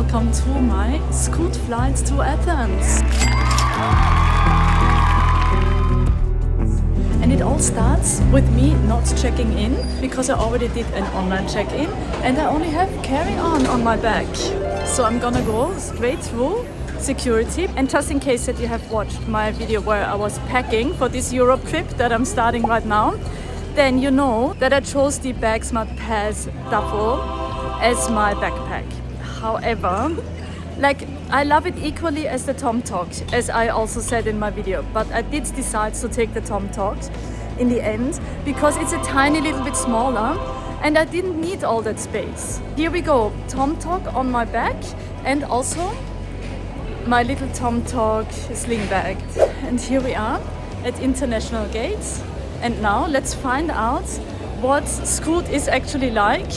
welcome to my Scoot flight to Athens. And it all starts with me not checking in because I already did an online check-in and I only have carry-on my bag. So I'm gonna go straight through security. And just in case that you have watched my video where I was packing for this Europe trip that I'm starting right now, then you know that I chose the Bag Smart Pass duffel as my backpack. However, I love it equally as the TomTok, as I also said in my video, but I did decide to take the TomTok in the end because it's a tiny little bit smaller and I didn't need all that space. Here we go, TomTok on my back and also my little TomTok sling bag. And here we are at international gates. And now let's find out what Scoot is actually like.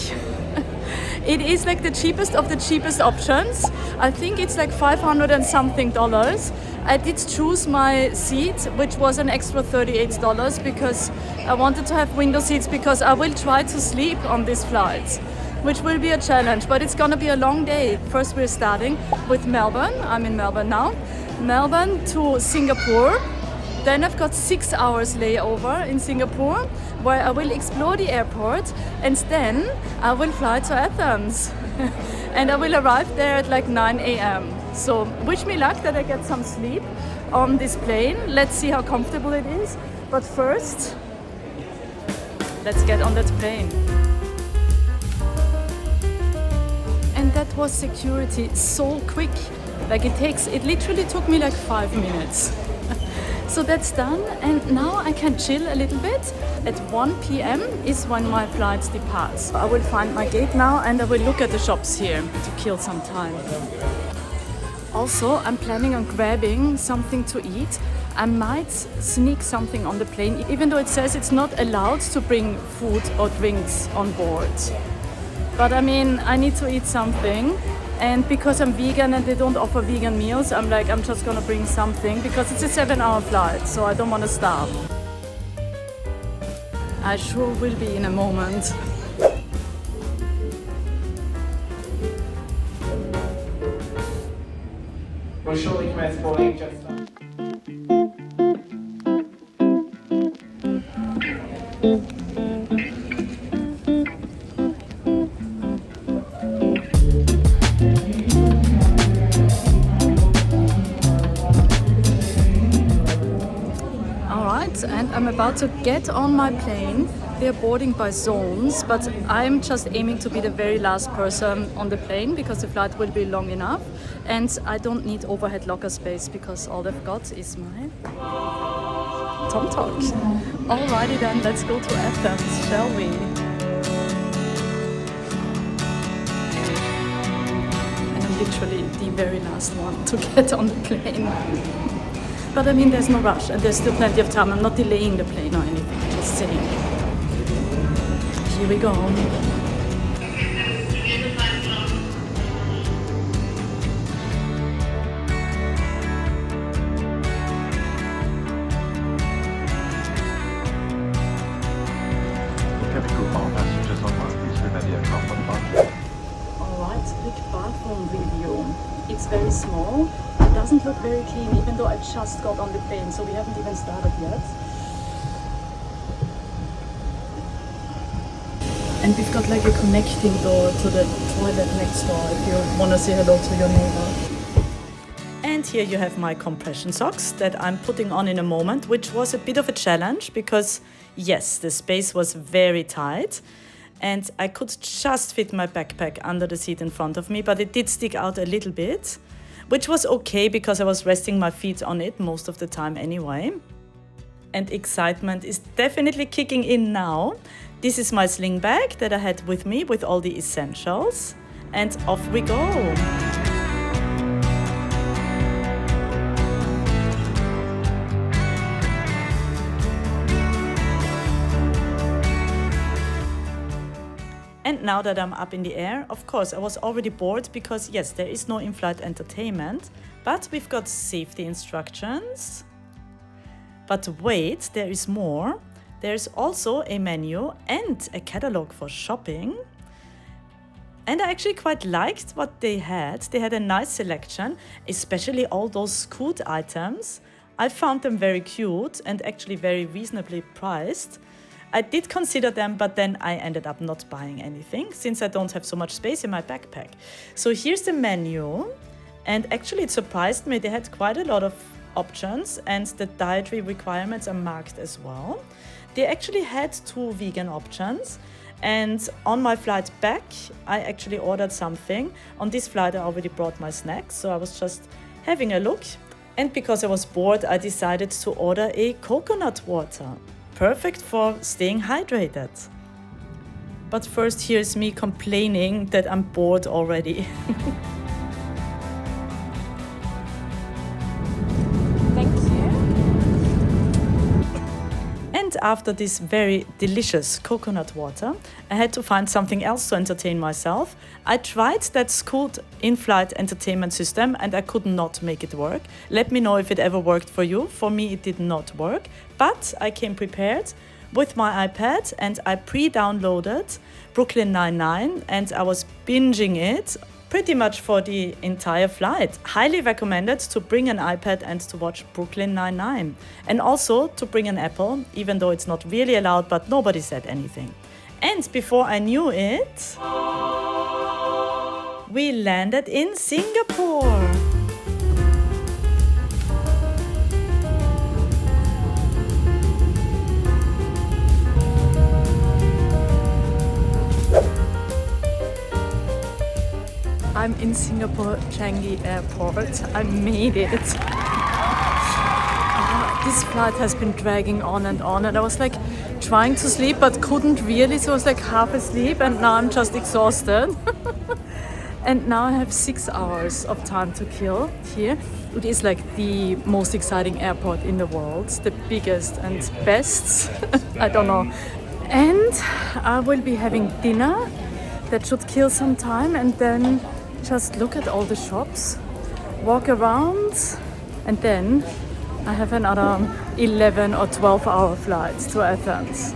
It is like the cheapest of the cheapest options. I think it's like $500 and something. I did choose my seat, which was an extra $38 because I wanted to have window seats because I will try to sleep on this flight, which will be a challenge, but it's gonna be a long day. First we're starting with Melbourne. I'm in Melbourne now. Melbourne to Singapore. Then I've got 6 hours layover in Singapore where I will explore the airport and then I will fly to Athens and I will arrive there at like 9 a.m. So wish me luck that I get some sleep on this plane. Let's see how comfortable it is. But first, let's get on that plane. And that was security so quick. It literally took me like 5 minutes. So that's done and now I can chill a little bit. At 1 p.m. is when my flight departs. I will find my gate now and I will look at the shops here to kill some time. Also, I'm planning on grabbing something to eat. I might sneak something on the plane, even though it says it's not allowed to bring food or drinks on board. But I mean, I need to eat something. And because I'm vegan and they don't offer vegan meals, I'm just gonna bring something because it's a 7-hour flight, so I don't want to starve. I sure will be in a moment. We'll shortly commence boarding just and I'm about to get on my plane. They're boarding by zones, but I'm just aiming to be the very last person on the plane because the flight will be long enough and I don't need overhead locker space because all I've got is my TomTok. Alrighty then, let's go to Athens, shall we? And I'm literally the very last one to get on the plane. But I mean, there's no rush and there's still plenty of time. I'm not delaying the plane or anything, just saying. Here we go. Alright, quick bathroom review. It's very small. It doesn't look very clean, even though I just got on the plane, so we haven't even started yet. And we've got like a connecting door to the toilet next door if you want to say hello to your neighbor. And here you have my compression socks that I'm putting on in a moment, which was a bit of a challenge because yes, the space was very tight and I could just fit my backpack under the seat in front of me, but it did stick out a little bit, which was okay because I was resting my feet on it most of the time anyway. And excitement is definitely kicking in now. This is my sling bag that I had with me with all the essentials. And off we go. And now that I'm up in the air, of course, I was already bored because yes, there is no in-flight entertainment, but we've got safety instructions. But wait, there is more. There's also a menu and a catalog for shopping. And I actually quite liked what they had. They had a nice selection, especially all those Scoot items. I found them very cute and actually very reasonably priced. I did consider them, but then I ended up not buying anything since I don't have so much space in my backpack. So here's the menu, and actually it surprised me. They had quite a lot of options and the dietary requirements are marked as well. They actually had 2 vegan options, and on my flight back I actually ordered something. On this flight I already brought my snacks, so I was just having a look, and because I was bored I decided to order a coconut water. Perfect for staying hydrated. But first, here's me complaining that I'm bored already. Thank you. And after this very delicious coconut water, I had to find something else to entertain myself. I tried that Scoot in-flight entertainment system and I could not make it work. Let me know if it ever worked for you. For me, it did not work, but I came prepared with my iPad and I pre-downloaded Brooklyn Nine-Nine and I was binging it pretty much for the entire flight. Highly recommended to bring an iPad and to watch Brooklyn Nine-Nine. And also to bring an Apple, even though it's not really allowed, but nobody said anything. And before I knew it, we landed in Singapore. I'm in Singapore Changi Airport. I made it. This flight has been dragging on and I was like trying to sleep but couldn't really, so I was like half asleep and now I'm just exhausted. And now I have 6 hours of time to kill here. It is like the most exciting airport in the world, the biggest and best, I don't know. And I will be having dinner. That should kill some time, and then just look at all the shops, walk around, and then I have another 11 or 12 hour flight to Athens.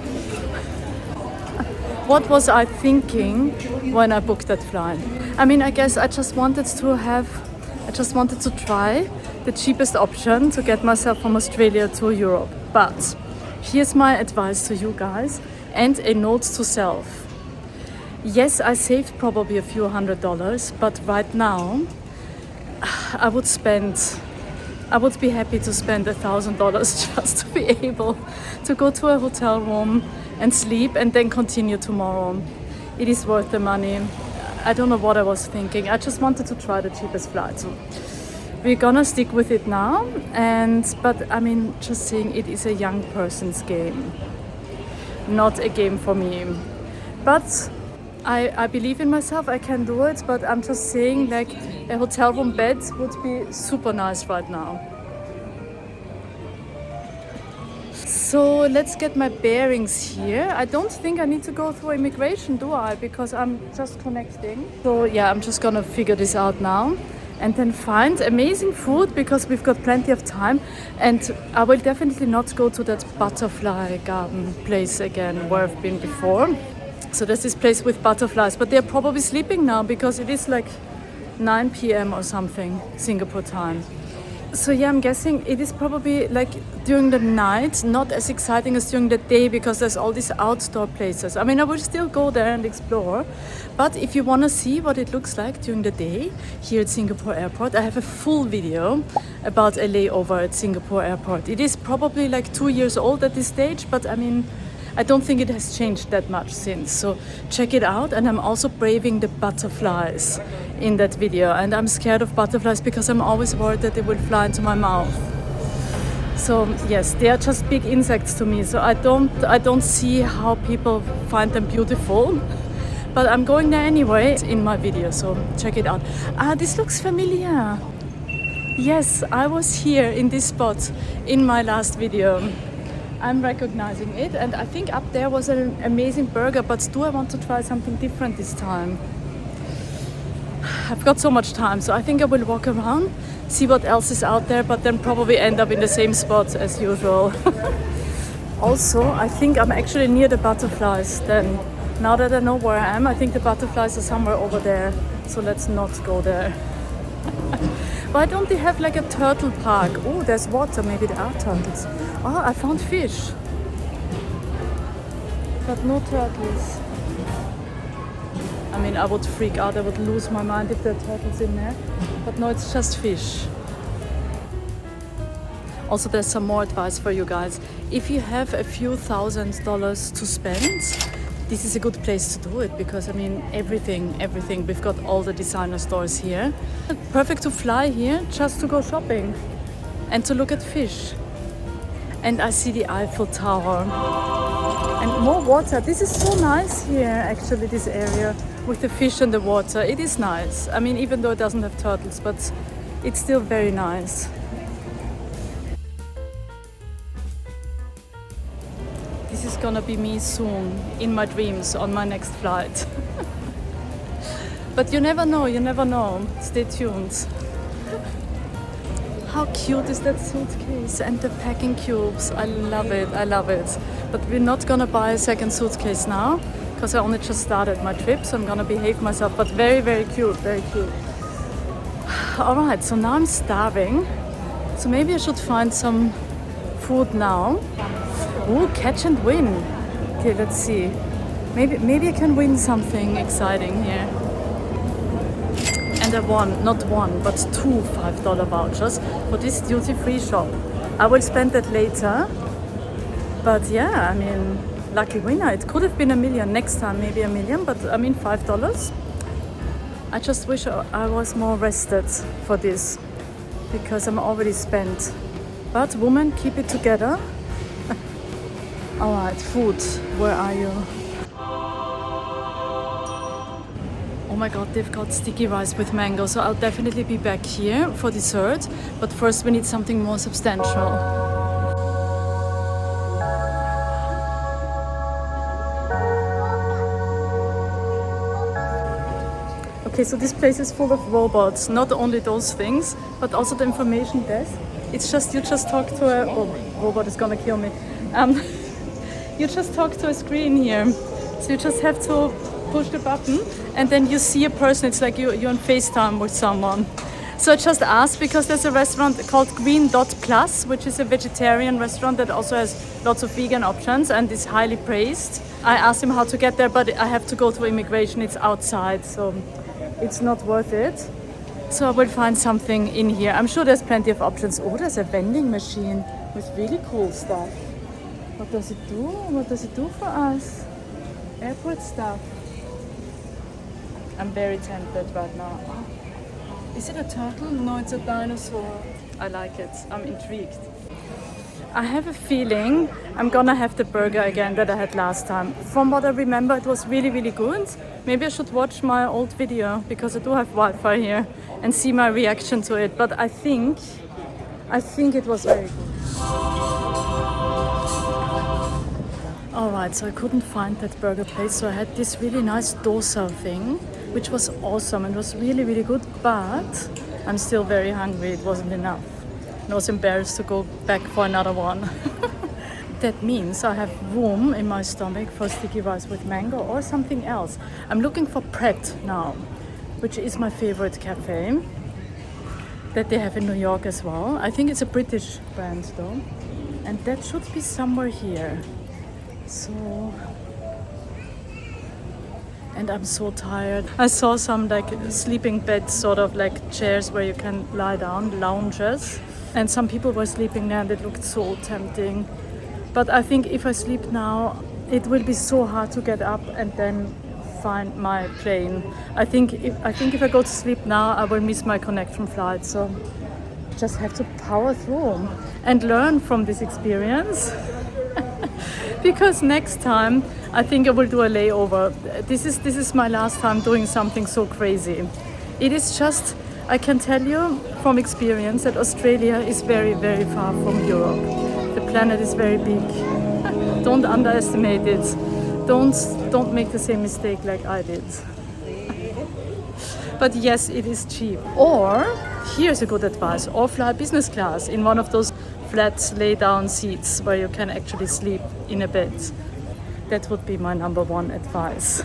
What was I thinking when I booked that flight? I mean, I guess I just wanted to try the cheapest option to get myself from Australia to Europe. But here's my advice to you guys and a note to self. Yes, I saved probably a few $100s, but right now I would be happy to spend $1,000 just to be able to go to a hotel room and sleep and then continue tomorrow. It is worth the money. I don't know what I was thinking. I just wanted to try the cheapest flight. So we're gonna stick with it now. But I mean, just saying, it is a young person's game, not a game for me. But I believe in myself, I can do it, but I'm just saying, like, a hotel room bed would be super nice right now. So let's get my bearings here. I don't think I need to go through immigration, do I? Because I'm just connecting. So yeah, I'm just gonna figure this out now and then find amazing food because we've got plenty of time. And I will definitely not go to that butterfly garden place again where I've been before. So there's this place with butterflies, but they're probably sleeping now because it is like 9 p.m. or something, Singapore time. So yeah, I'm guessing it is probably like during the night, not as exciting as during the day because there's all these outdoor places. I mean, I will still go there and explore, but if you want to see what it looks like during the day here at Singapore Airport, I have a full video about a layover at Singapore Airport. It is probably like 2 years old at this stage, but I mean, I don't think it has changed that much since, so check it out. And I'm also braving the butterflies in that video, and I'm scared of butterflies because I'm always worried that they will fly into my mouth. So yes, they are just big insects to me, so I don't see how people find them beautiful, but I'm going there anyway in my video, so check it out. This looks familiar. Yes, I was here in this spot in my last video. I'm recognizing it, and I think up there was an amazing burger, but do I want to try something different this time? I've got so much time, so I think I will walk around, see what else is out there, but then probably end up in the same spot as usual. Also, I think I'm actually near the butterflies then, Now that I know where I am, I think the butterflies are somewhere over there. So let's not go there. Why don't they have like a turtle park? Oh, there's water. Maybe there are turtles. Oh, I found fish. But no turtles. I mean, I would freak out. I would lose my mind if there are turtles in there. But no, it's just fish. Also, there's some more advice for you guys. If you have a few $1,000s to spend, this is a good place to do it because, I mean, everything. We've got all the designer stores here. Perfect to fly here just to go shopping and to look at fish. And I see the Eiffel Tower. And more water. This is so nice here, actually, this area with the fish and the water. It is nice. I mean, even though it doesn't have turtles, but it's still very nice. This is gonna be me soon, in my dreams, on my next flight. But you never know. Stay tuned. How cute is that suitcase and the packing cubes? I love it. But we're not gonna buy a second suitcase now because I only just started my trip, so I'm gonna behave myself. But very, very cute. All right, so now I'm starving. So maybe I should find some food now. Ooh, catch and win. Okay, let's see. Maybe I can win something exciting here. And I won, not one, but two $5 vouchers for this duty-free shop. I will spend that later. But yeah, I mean, lucky winner. It could have been $1 million next time, maybe $1 million, but I mean $5. I just wish I was more rested for this because I'm already spent. But woman, keep it together. All right, food. Where are you? Oh my god, they've got sticky rice with mango, so I'll definitely be back here for dessert. But first we need something more substantial. Okay, so this place is full of robots. Not only those things, but also the information desk. It's just, you just talk to a... Oh, robot is gonna kill me. You just talk to a screen here. So you just have to push the button and then you see a person. It's like you're on FaceTime with someone. So I just asked because there's a restaurant called Green Dot Plus, which is a vegetarian restaurant that also has lots of vegan options and is highly praised. I asked him how to get there, but I have to go to immigration. It's outside, so it's not worth it. So I will find something in here. I'm sure there's plenty of options. Oh, there's a vending machine with really cool stuff. What does it do? What does it do for us? Airport stuff. I'm very tempted right now. Is it a turtle? No, it's a dinosaur. I like it. I'm intrigued. I have a feeling I'm gonna have the burger again that I had last time. From what I remember, it was really, really good. Maybe I should watch my old video because I do have Wi-Fi here and see my reaction to it. But I think it was very good. Alright, so I couldn't find that burger place, so I had this really nice dosa thing, which was awesome and was really, really good, but I'm still very hungry. It wasn't enough. I was embarrassed to go back for another one. That means I have room in my stomach for sticky rice with mango or something else. I'm looking for Pret now, which is my favorite cafe that they have in New York as well. I think it's a British brand though, and that should be somewhere here. So, and I'm so tired. I saw some like sleeping beds, sort of like chairs where you can lie down, lounges. And some people were sleeping there and it looked so tempting. But I think if I sleep now, it will be so hard to get up and then find my plane. I think if I go to sleep now, I will miss my connection flight. So just have to power through and learn from this experience. Because next time I think I will do a layover. This is my last time doing something so crazy. It is just, I can tell you from experience that Australia is very, very far from Europe. The planet is very big. Don't underestimate it. Don't make the same mistake like I did. But yes, it is cheap. Or, here's a good advice, or fly business class in one of those flat lay-down seats where you can actually sleep in a bed. That would be my number one advice.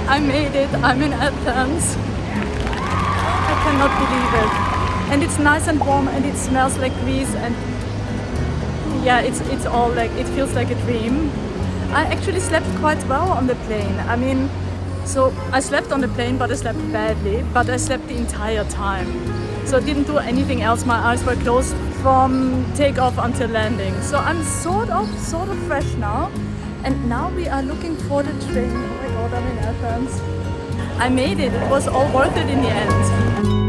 I made it. I'm in Athens. I cannot believe it. And it's nice and warm and it smells like Greece and yeah, it's all like, it feels like a dream. I actually slept quite well on the plane. I mean, so I slept on the plane, but I slept badly, but I slept the entire time. So I didn't do anything else. My eyes were closed from takeoff until landing. So I'm sort of fresh now. And now we are looking for the train. Oh my god, I'm in Athens. I made it. It was all worth it in the end.